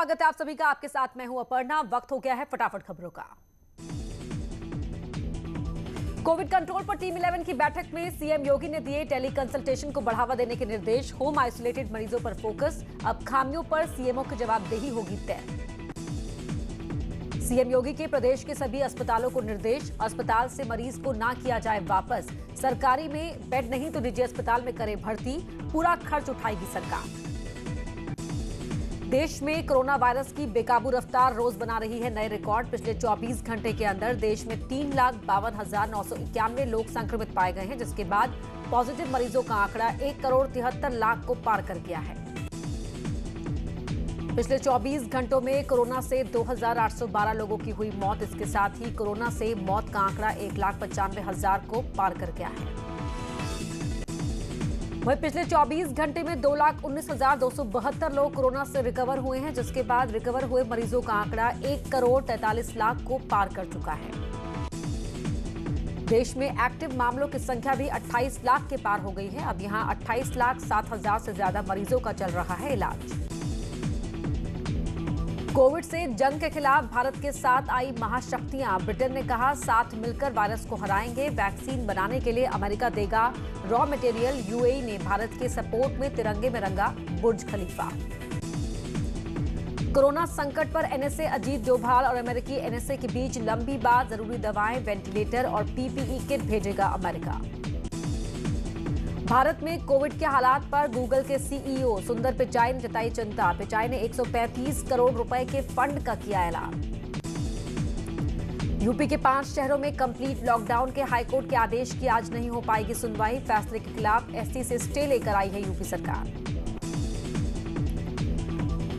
स्वागत है आप सभी का। आपके साथ मैं हूं अपर्णा। वक्त हो गया है फटाफट खबरों का। कोविड कंट्रोल पर टीम 11 की बैठक में सीएम योगी ने दिए टेली कंसल्टेशन को बढ़ावा देने के निर्देश। होम आइसोलेटेड मरीजों पर फोकस। अब खामियों पर सीएमओ की जवाबदेही होगी तय। सीएम योगी के प्रदेश के सभी अस्पतालों को निर्देश। अस्पताल से मरीज को ना किया जाए वापस। सरकारी में बेड नहीं तो निजी अस्पताल में करे भर्ती। पूरा खर्च उठाएगी सरकार। देश में कोरोना वायरस की बेकाबू रफ्तार रोज बना रही है नए रिकॉर्ड। पिछले 24 घंटे के अंदर देश में 3,52,991 लोग संक्रमित पाए गए हैं, जिसके बाद पॉजिटिव मरीजों का आंकड़ा 1,73,00,000 को पार कर गया है। पिछले 24 घंटों में कोरोना से 2,812 लोगों की हुई मौत। इसके साथ ही कोरोना से मौत का आंकड़ा 1,95,000 को पार कर गया है। वहीं पिछले 24 घंटे में 2,19,272 लोग कोरोना से रिकवर हुए हैं, जिसके बाद रिकवर हुए मरीजों का आंकड़ा 1,43,00,000 को पार कर चुका है। देश में एक्टिव मामलों की संख्या भी 28 लाख के पार हो गई है। अब यहां 28,07,000 से ज्यादा मरीजों का चल रहा है इलाज। कोविड से जंग के खिलाफ भारत के साथ आई महाशक्तियां। ब्रिटेन ने कहा साथ मिलकर वायरस को हराएंगे। वैक्सीन बनाने के लिए अमेरिका देगा रॉ मटेरियल। यूएई ने भारत के सपोर्ट में तिरंगे में रंगा बुर्ज खलीफा। कोरोना संकट पर एनएसए अजीत डोभाल और अमेरिकी एनएसए के बीच लंबी बात। जरूरी दवाएं, वेंटिलेटर और पीपीई किट भेजेगा अमेरिका। भारत में कोविड के हालात पर गूगल के सीईओ सुंदर पिचाई ने जताई चिंता। पिचाई ने 135 करोड़ रुपए के फंड का किया ऐलान। यूपी के 5 शहरों में कंप्लीट लॉकडाउन के हाईकोर्ट के आदेश की आज नहीं हो पाएगी सुनवाई। फैसले के खिलाफ एससी से स्टे लेकर आई है यूपी सरकार।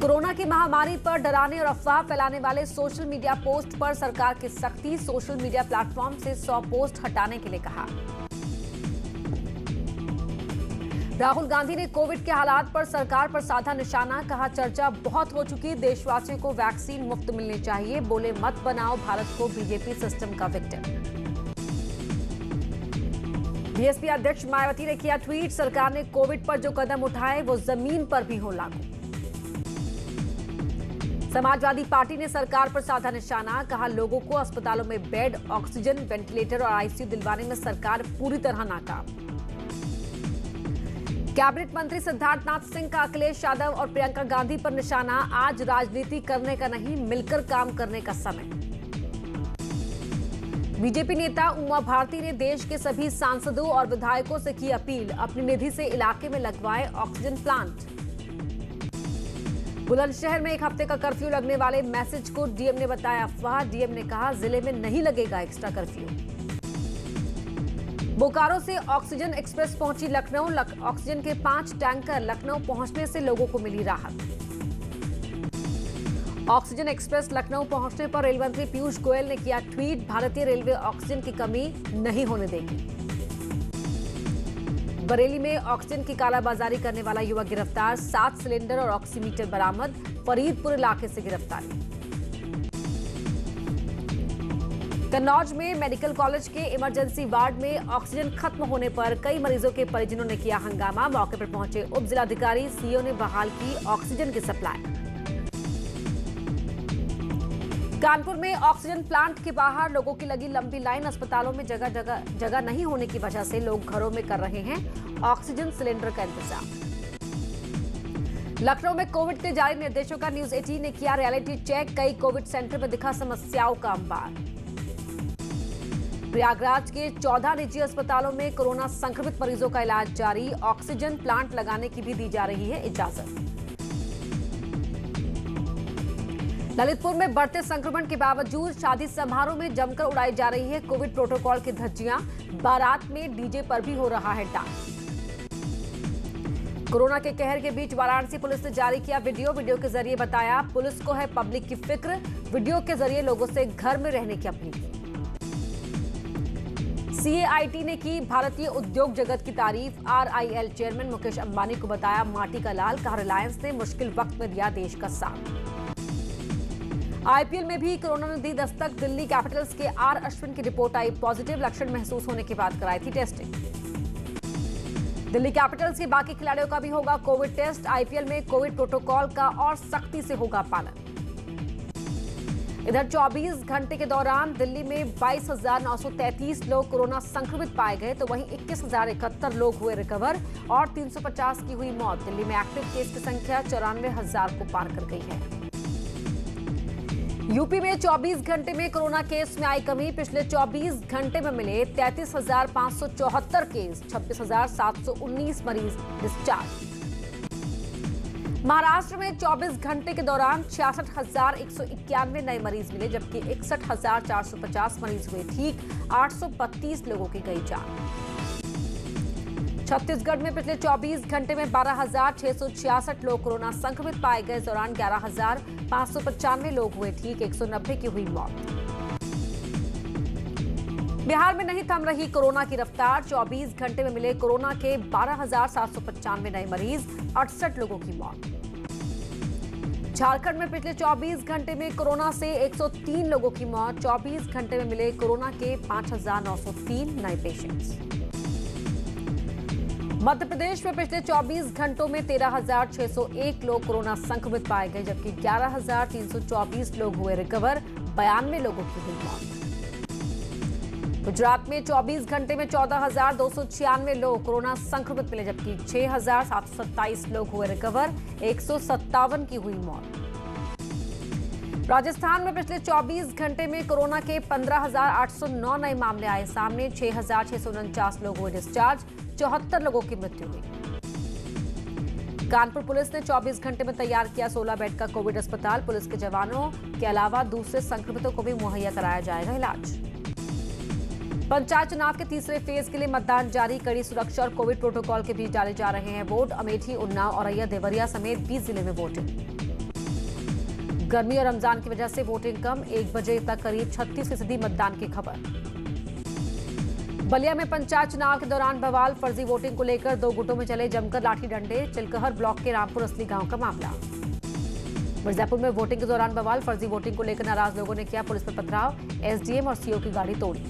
कोरोना की महामारी पर डराने और अफवाह फैलाने वाले सोशल मीडिया पोस्ट पर सरकार की सख्ती। सोशल मीडिया प्लेटफॉर्म से 100 पोस्ट हटाने के लिए कहा। राहुल गांधी ने कोविड के हालात पर सरकार पर साधा निशाना। कहा चर्चा बहुत हो चुकी, देशवासियों को वैक्सीन मुफ्त मिलनी चाहिए। बोले मत बनाओ भारत को बीजेपी सिस्टम का विक्टिम। बीएसपी अध्यक्ष मायावती ने किया ट्वीट। सरकार ने कोविड पर जो कदम उठाए वो जमीन पर भी हो लागू। समाजवादी पार्टी ने सरकार पर साधा निशाना। कहा लोगों को अस्पतालों में बेड, ऑक्सीजन, वेंटिलेटर और आईसीयू दिलवाने में सरकार पूरी तरह नाकाम। कैबिनेट मंत्री सिद्धार्थनाथ सिंह का अखिलेश यादव और प्रियंका गांधी पर निशाना। आज राजनीति करने का नहीं, मिलकर काम करने का समय। बीजेपी नेता उमा भारती ने देश के सभी सांसदों और विधायकों से की अपील। अपनी निधि से इलाके में लगवाएं ऑक्सीजन प्लांट। बुलंदशहर में 1 हफ्ते का कर्फ्यू लगने वाले मैसेज को डीएम ने बताया अफवाह। डीएम ने कहा जिले में नहीं लगेगा एक्स्ट्रा कर्फ्यू। बोकारो से ऑक्सीजन एक्सप्रेस पहुंची लखनऊ। ऑक्सीजन के 5 टैंकर लखनऊ पहुंचने से लोगों को मिली राहत। ऑक्सीजन एक्सप्रेस लखनऊ पहुंचने पर रेल मंत्री पीयूष गोयल ने किया ट्वीट। भारतीय रेलवे ऑक्सीजन की कमी नहीं होने देगी। बरेली में ऑक्सीजन की कालाबाजारी करने वाला युवक गिरफ्तार। 7 सिलेंडर और ऑक्सीमीटर बरामद। फरीदपुर इलाके से गिरफ्तारी। कन्नौज में मेडिकल कॉलेज के इमरजेंसी वार्ड में ऑक्सीजन खत्म होने पर कई मरीजों के परिजनों ने किया हंगामा। मौके पर पहुंचे उप जिलाधिकारी सीओ ने बहाल की ऑक्सीजन की सप्लाई। कानपुर में ऑक्सीजन प्लांट के बाहर लोगों की लगी लंबी लाइन। अस्पतालों में जगह नहीं होने की वजह से लोग घरों में कर रहे हैं ऑक्सीजन सिलेंडर का इंतजाम। लखनऊ में कोविड के जारी निर्देशों का न्यूज 18 ने किया रियलिटी चेक। कई कोविड सेंटर में दिखा समस्याओं का अंबार। प्रयागराज के 14 निजी अस्पतालों में कोरोना संक्रमित मरीजों का इलाज जारी। ऑक्सीजन प्लांट लगाने की भी दी जा रही है इजाजत। ललितपुर में बढ़ते संक्रमण के बावजूद शादी समारोह में जमकर उड़ाई जा रही है कोविड प्रोटोकॉल की धज्जियां। बारात में डीजे पर भी हो रहा है डांस। कोरोना के कहर के बीच वाराणसी पुलिस ने जारी किया वीडियो के जरिए बताया पुलिस को है पब्लिक की फिक्र। वीडियो के जरिए लोगों से घर में रहने की अपील की। सीएआईटी ने की भारतीय उद्योग जगत की तारीफ। आरआईएल चेयरमैन मुकेश अंबानी को बताया माटी का लाल। कहा रिलायंस ने मुश्किल वक्त में दिया देश का साथ। आईपीएल में भी कोरोना ने दी दस्तक। दिल्ली कैपिटल्स के आर अश्विन की रिपोर्ट आई पॉजिटिव। लक्षण महसूस होने के बाद कराई थी टेस्टिंग। दिल्ली कैपिटल्स के बाकी खिलाड़ियों का भी होगा कोविड टेस्ट। आईपीएल में कोविड प्रोटोकॉल का और सख्ती से होगा पालन। इधर 24 घंटे के दौरान दिल्ली में 22,933 लोग कोरोना संक्रमित पाए गए, तो वहीं 21,071 लोग हुए रिकवर और 350 की हुई मौत। दिल्ली में एक्टिव केस की संख्या 94,000 को पार कर गई है। यूपी में 24 घंटे में कोरोना केस में आई कमी। पिछले 24 घंटे में मिले 33,574 केस, 26,719 मरीज डिस्चार्ज। महाराष्ट्र में 24 घंटे के दौरान 66,191 नए मरीज मिले, जबकि 61,450 मरीज हुए ठीक। 832 लोगों की गई जान। छत्तीसगढ़ में पिछले 24 घंटे में 12,666 लोग कोरोना संक्रमित पाए गए। इस दौरान 11,595 लोग हुए ठीक। 190 की हुई मौत। बिहार में नहीं थम रही कोरोना की रफ्तार। 24 घंटे में मिले कोरोना के 12,795 नए मरीज, 68 लोगों की मौत। झारखंड में पिछले 24 घंटे में कोरोना से 103 लोगों की मौत। 24 घंटे में मिले कोरोना के 5,903 नए पेशेंट्स। मध्य प्रदेश में पिछले 24 घंटों में 13,601 लोग कोरोना संक्रमित पाए गए, जबकि 11,324 लोग हुए रिकवर। 92 लोगों की हुई मौत। गुजरात में 24 घंटे में 14,296 लोग कोरोना संक्रमित मिले, जबकि 6,727 लोग हुए रिकवर। 157 की हुई मौत। राजस्थान में पिछले 24 घंटे में कोरोना के 15,809 नए मामले आए सामने। 6,649 लोग हुए डिस्चार्ज। 74 लोगों की मृत्यु हुई। कानपुर पुलिस ने 24 घंटे में तैयार किया 16 बेड का कोविड अस्पताल। पुलिस के जवानों के अलावा दूसरे संक्रमितों को भी मुहैया कराया जाएगा इलाज। पंचायत चुनाव के तीसरे फेज के लिए मतदान जारी। कड़ी सुरक्षा और कोविड प्रोटोकॉल के बीच डाले जा रहे हैं वोट। अमेठी, उन्नाव, औरैया, देवरिया समेत 20 जिले में वोटिंग। गर्मी और रमजान की वजह से वोटिंग कम। 1 बजे तक करीब 36% मतदान की खबर। बलिया में पंचायत चुनाव के दौरान बवाल। फर्जी वोटिंग को लेकर 2 गुटों में चले जमकर लाठी डंडे। चिलकहर ब्लॉक के रामपुर असली गांव का मामला। मिर्जापुर में वोटिंग के दौरान बवाल। फर्जी वोटिंग को लेकर नाराज लोगों ने किया पुलिस पर पथराव। एसडीएम और सीओ की गाड़ी तोड़ी।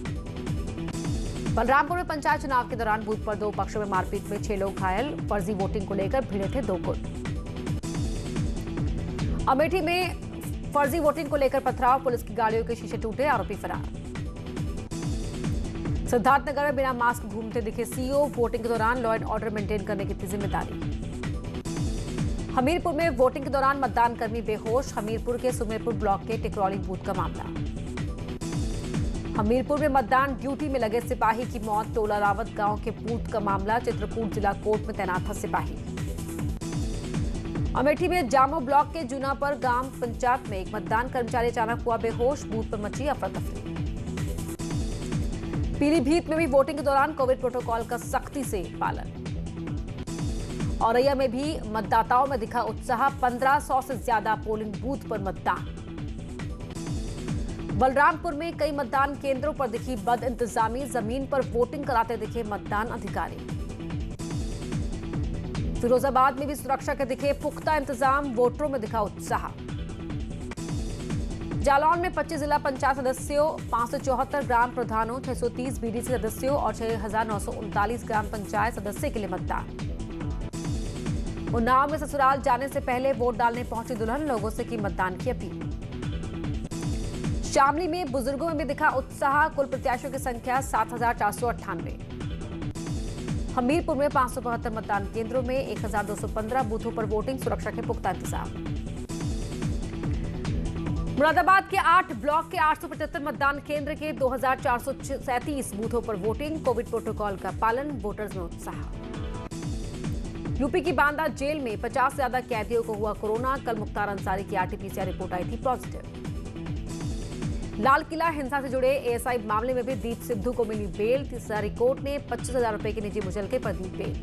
बलरामपुर में पंचायत चुनाव के दौरान बूथ पर 2 पक्षों में मारपीट में 6 लोग घायल। फर्जी वोटिंग को लेकर भिड़े थे 2 गुट। अमेठी में फर्जी वोटिंग को लेकर पथराव। पुलिस की गाड़ियों के शीशे टूटे, आरोपी फरार। सिद्धार्थनगर में बिना मास्क घूमते दिखे सीओ। वोटिंग के दौरान लॉ एंड ऑर्डर मेंटेन करने की थी जिम्मेदारी। हमीरपुर में वोटिंग के दौरान मतदान कर्मी बेहोश। हमीरपुर के सुमेरपुर ब्लॉक के टिकरौली बूथ का मामला। हमीरपुर में मतदान ड्यूटी में लगे सिपाही की मौत। टोला रावत गांव के बूथ का मामला। चित्रकूट जिला कोर्ट में तैनात था सिपाही। अमेठी में जामो ब्लॉक के जूनापर ग्राम पंचायत में एक मतदान कर्मचारी अचानक हुआ बेहोश। बूथ पर मची अफरा तफरी। पीलीभीत में भी वोटिंग के दौरान कोविड प्रोटोकॉल का सख्ती से पालन। औरैया में भी मतदाताओं में दिखा उत्साह। 1500 से ज्यादा पोलिंग बूथ पर मतदान। बलरामपुर में कई मतदान केंद्रों पर दिखी बद इंतजामी। जमीन पर वोटिंग कराते दिखे मतदान अधिकारी। फिरोजाबाद में भी सुरक्षा के दिखे पुख्ता इंतजाम। वोटरों में दिखा उत्साह। जालौन में 25 जिला पंचायत सदस्यों, 574 ग्राम प्रधानों, 630 बीडीसी सदस्यों और 6,939 ग्राम पंचायत सदस्य के लिए मतदान। उन्नाव में ससुराल जाने से पहले वोट डालने पहुंची दुल्हन। लोगों से की मतदान की अपील। शामली में बुजुर्गों में भी दिखा उत्साह। कुल प्रत्याशियों की संख्या 7,498। हमीरपुर में 572 मतदान केंद्रों में 1,215 बूथों पर वोटिंग। सुरक्षा के पुख्ता इंतजाम। मुरादाबाद के 8 ब्लॉक के 875 मतदान केंद्र के 2,437 बूथों पर वोटिंग। कोविड प्रोटोकॉल का पालन। वोटर्स में उत्साह। यूपी की बांदा जेल में 50 से ज्यादा कैदियों को हुआ कोरोना। कल मुख्तार अंसारी की आरटीपीसीआर रिपोर्ट आई थी पॉजिटिव। लाल किला हिंसा से जुड़े एएसआई मामले में भी दीप सिद्धू को मिली बेल। तिसारी कोर्ट ने 25,000 रुपए की निजी मुचलके पर दी बेल।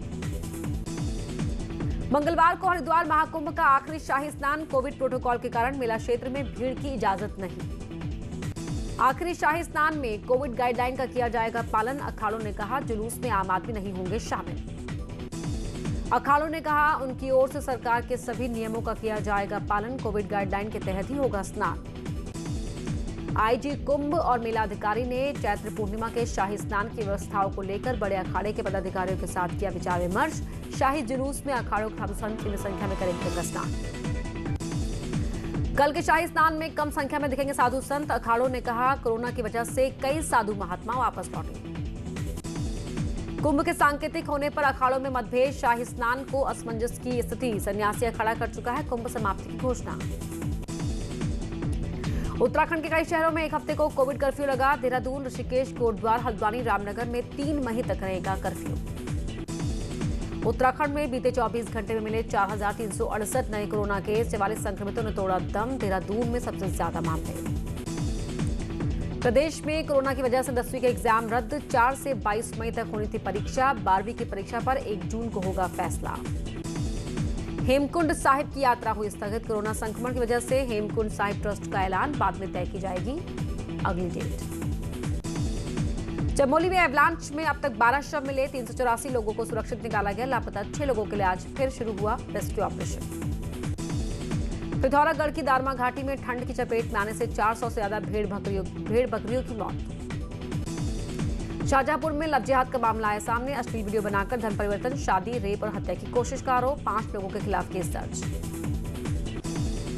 मंगलवार को हरिद्वार महाकुंभ का आखिरी शाही स्नान। कोविड प्रोटोकॉल के कारण मेला क्षेत्र में भीड़ की इजाजत नहीं। आखिरी शाही स्नान में कोविड गाइडलाइन का किया जाएगा पालन। अखाड़ों ने कहा जुलूस में आम आदमी नहीं होंगे शामिल। अखाड़ों ने कहा उनकी ओर से सरकार के सभी नियमों का किया जाएगा पालन। कोविड गाइडलाइन के तहत ही होगा स्नान। आईजी कुंभ और मेला अधिकारी ने चैत्र पूर्णिमा के शाही स्नान की व्यवस्थाओं को लेकर बड़े अखाड़े के पदाधिकारियों के साथ किया विचार विमर्श। शाही जुलूस में अखाड़ों के साधु संत की संख्या में करेंगे स्नान। कल के शाही स्नान में कम संख्या में दिखेंगे साधु संत। अखाड़ों ने कहा, कोरोना की वजह से कई साधु महात्मा वापस लौटे। कुंभ के सांकेतिक होने पर अखाड़ों में मतभेद। शाही स्नान को असमंजस की स्थिति। सन्यासी अखाड़ा कर चुका है कुंभ समाप्ति की घोषणा। उत्तराखंड के कई शहरों में एक हफ्ते को कोविड कर्फ्यू लगा। देहरादून, ऋषिकेश, कोटद्वार, हल्द्वानी, रामनगर में 3 मई तक रहेगा कर्फ्यू। उत्तराखंड में बीते 24 घंटे में मिले 4,368 नए कोरोना केस। 44 संक्रमितों ने तोड़ा दम। देहरादून में सबसे ज्यादा मामले। प्रदेश में कोरोना की वजह से 10वीं के एग्जाम रद्द। 4 से 22 मई तक होनी थी परीक्षा। 12वीं की परीक्षा पर 1 जून को होगा फैसला। हेमकुंड साहिब की यात्रा हुई स्थगित। कोरोना संक्रमण की वजह से हेमकुंड साहिब ट्रस्ट का ऐलान बाद में तय की जाएगी अगली डेट। चमोली में एवलांच में अब तक 12 शव मिले। 384 लोगों को सुरक्षित निकाला गया। लापता 6 लोगों के लिए आज फिर शुरू हुआ रेस्क्यू ऑपरेशन। पिथौरागढ़ की दारमा घाटी में ठंड की चपेट में आने से 400 से ज्यादा भेड़ बकरियों की मौत। शाहजहांपुर में लव जिहाद का मामला आया सामने। अश्लील वीडियो बनाकर धर्म परिवर्तन, शादी, रेप और हत्या की कोशिश का आरोप। 5 लोगों के खिलाफ केस दर्ज।